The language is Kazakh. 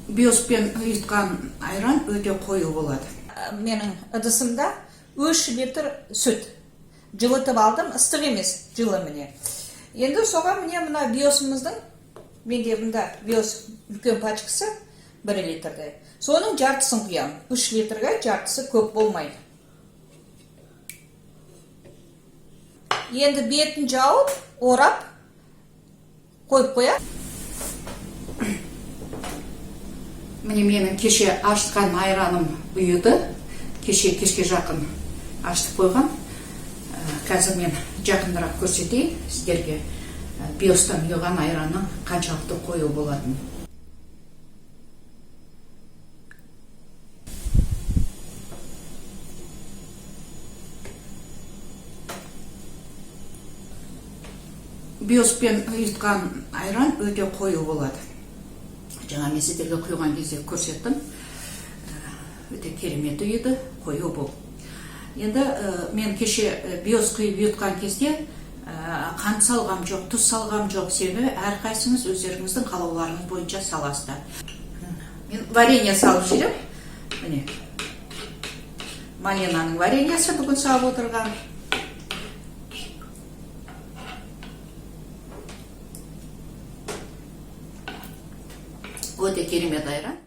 Биоспен ұйытқан айран өте қою болады. Менің ыдысымда 3 литр сүт. Жылытып алдым, ыстық емес, жылы міне. Енді соған міне мына биосымыздың, менде мында биос үлкен пачкасы 1 литрде. Соның жартысын құям. 3 литрге жартысы көп болмайды. Енді бетін жауып, орап, қойып қоя. Міне менің кеше ашытқан айраным ұйыды. Кешке жақын ашытып қойған. Қазір мен жақындырақ көрсетейін сіздерге биостан ұйыған айранның қаншалықты қою болатын. Биоспен ұйытқан айран өте қою болады. Жаңа мен сіздерге құйған кезде көрсеттім. Өте керемет ұйыды, қою бұл. Енді мен кеше биос құйып ұйытқан кезде қант салғам жоқ, тұз салғам жоқ. Себебі әрқайсыңыз өздеріңіздің қалауларыңыз бойынша саласыздар. Мен варенье салып жүрем. Міне. Маленаның вареньесі бүгін салып отырған. Өте керемет айран.